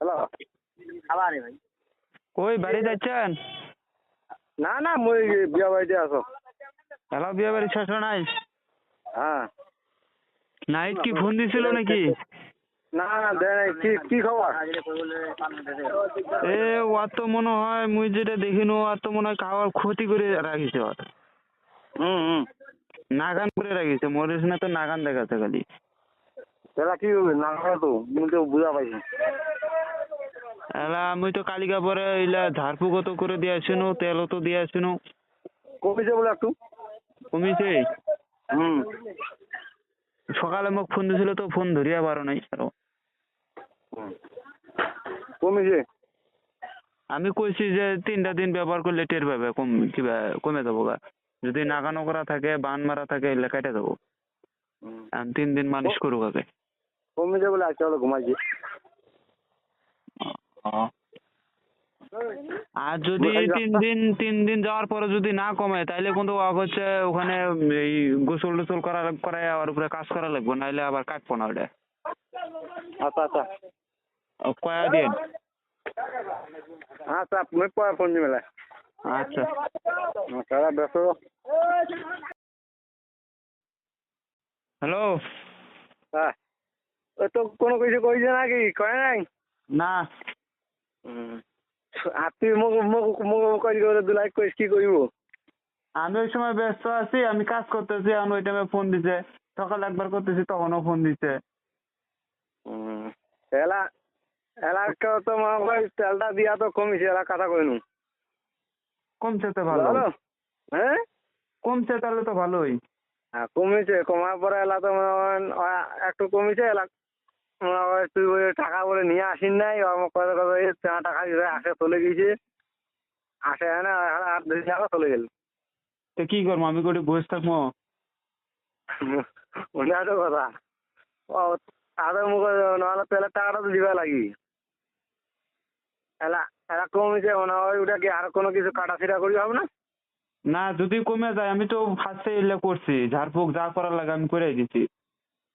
Hello খাবার ভাই কই বাড়ি যাচ্ছেন? না না মই বিয়া বাড়িতে আসো। হ্যালো, বিয়ে বাড়ি শেষ হয় নাই? হ্যাঁ নাইট কি ফোন দিছিল নাকি? না না দেয় নাই। কি কি খবর? এ ওর তো মনে হয় মুই যেটা দেখিনো আর তো মনে হয় খাওয়ার ক্ষতি করে রাখিছে ওর। হুম নাগান করে রাখিছে, মরিস না তো নাগান দেখাচ্ছে খালি। তাহলে কি হবে? না না তো তুমি তো বুঝা পাইছি। এলা মুই তো কালিকা পরে ইলা ঝাড়ফুঁকও তো করে দিয়ে আসিনো, তেলও তো দিয়ে আসিনো। কমিছে বলে একটু। কমিছে? হুম সকালে মোক ফোন দিছিল তো ফোন ধরিয়া পারো নাই আরো। কমিছে। আমি কইছি যে 3টা দিন ব্যবহার করলে টের পাবে কম কিবা কমে যাবো গা। যদি নাগানো করা থাকে বান মারা থাকে এলে কেটে যাবো। আমি 3 দিন মালিশ করুক আগে। কমিছে বলে আজকে হলো ঘুমাইছি। আর যদি 3 দিন যাওয়ার পরে যদি না কমে তাইলে কিন্তু হচ্ছে ওখানে এই গোসল টোসল করায় আর উপরে কাজ করা লাগবে, নাইলে আবার কাটবো না ওটা। আচ্ছা আচ্ছা কয়া দিন। আচ্ছা আমি পরে ফোন দিবে। আচ্ছা। তারা ব্যস্ত। হ্যালো। হ্যাঁ ওই তো কোনো কিছু কইছে নাকি? কয় নাই? না। আর তুই মুখ মুখ মুখ কই দুলাই কইস কি কইব? আমি ওই সময় ব্যস্ত আছি, আমি কাজ করতেছি, আমি ওই টাইমে ফোন দিছে। সকালে একবার করতেছি তখনও ফোন দিছে। এলা এলাকা তো মনে হয় তেলটা দিয়া তো কমিছে, এলা কথা কইনু। কমছে তো ভালো। ভালো হ্যাঁ কমছে তাহলে তো ভালোই। হ্যাঁ কমিছে। কমার পরে এলা তো মনে হয় একটু কমিছে। এলা মনে হয় তুই ওই টাকা বলে নিয়ে আসিন নাই, কথা কথা এই টাকা দিতে আসে চলে গেছে। আসে না আর 2 টাকা চলে গেল। তো কি করবো, আমি করে বসে থাকবো? ওটা তো কথা। ও তাদের মুখে নাহলে তেলের টাকাটা তো দিবা লাগি। এলা এলা কমিছে মনে হয়। ওটা কি আর কোনো কিছু কাটাছিড়া করি হবে না? না, যদি কমে যায় আমি তো ফার্স্টে এলে করছি, ঝাড়ফুঁক যা করার লাগে আমি করে দিছি।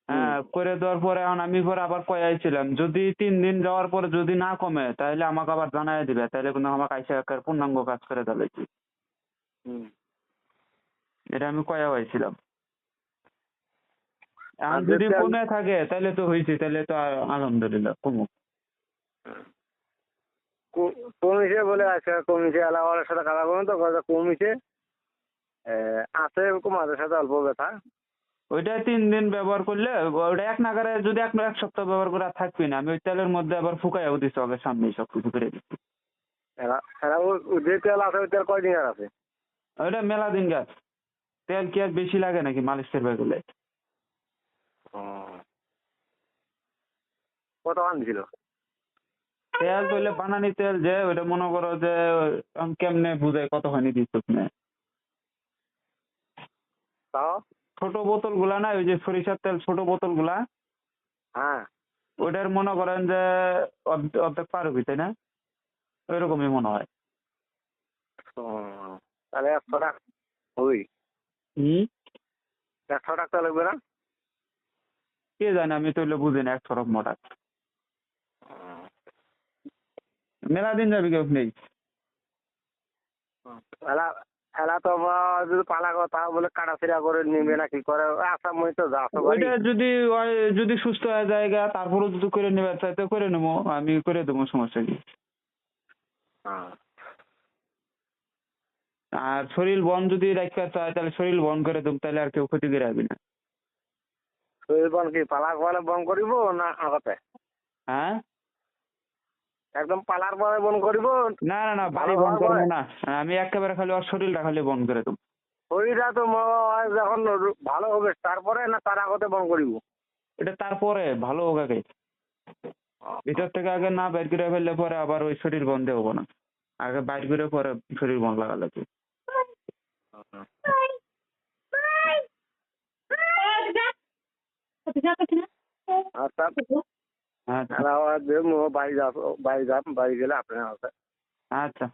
হ্যাঁ, করে দেওয়ার পরে এখন আমি পরে আবার কয়াইছিলাম যদি 3 দিন যাওয়ার পরে যদি না কমে তাহলে আমাকে আবার জানাই দিবে, তাহলে কিন্তু আমাকে আইসা একটা পূর্ণাঙ্গ কাজ করে দিয়েছি। এটা আমি কয়া হয়েছিলাম। এখন যদি কমে থাকে তাহলে তো হয়েছে, তাহলে তো আলহামদুলিল্লাহ কমুক। কমিছে বলে আজকে কমিছে। এলা ওর সাথে কথা বলুন তো কথা কমিছে। আছে মাঝে সাথে অল্প ব্যথা। ওইটা 3 দিন ব্যবহার করলে ওটা এক নাগারে যদি এক সপ্তাহ ব্যবহার করে আর থাকবি না, আমি ওই তেলের মধ্যে আবার ফুকাইও দিচ্ছি আগে সামনে সব কিছু করে দিচ্ছি। এলা এলা যে তেল আছে ওই তেল কয়দিন আর আছে? ওইটা মেলা দিন গাছ। তেল কি আর বেশি লাগে নাকি মালিশ করবে করলে? কত আন ছিল? তেল তৈলে বানানি তেল যে ওইটা মনে করো যে কেমনে বুঝায় কতখানি দিচ্ছ না। তাও ছোট বোতল গুলা না, ওই যে সরিষার তেল ছোট বোতল গুলা, হ্যাঁ ওইটার মনে করেন যে অর্ধেক পারবি, তাই না? ওইরকমই মনে হয়। তাহলে 100 টাকা ওই 100 টাকা লাগবে না? কে জানে, আমি তো বুঝি না 100 মোটা। মেলা দিন যাবি কেউ নেই। এলা এলা তো যদি পালা কথা বলে কাটাছিড়া করে নিবে না কি করে? আচ্ছা মই তো যাচ্ছ বাড়ি। ওইটা যদি সুস্থ হয়ে যায় তারপরে যদি করে নেবে চাইতে করে নেবো, আমি করে দেবো, সমস্যা কি। আর শরীর বন যদি রাখতে চায় তাহলে শরীর বন করে দেবো, তাহলে আর কেউ ক্ষতি করে আসবি না। শরীর বন কি পালা করে বন করিব না আগতে? হ্যাঁ, একদম পালার পরে বন করিব? না না না, বাড়ি বন করবো না, আমি একেবারে খালি ওর শরীরটা খালি বন করে দেবো। শরীরটা তো যখন ভালো হবে তারপরে না তার আগতে বন করিব? এটা তারপরে ভালো হোক আগে, ভিতর থেকে আগে না বাইর করে ফেললে পরে আবার ওই শরীর বন্ধ হবো না। আগে বাইর করে পরে শরীর বন লাগা লাগবে। আচ্ছা আচ্ছা বাড়ি যাব বাড়ি গেলে আপনার আচ্ছা।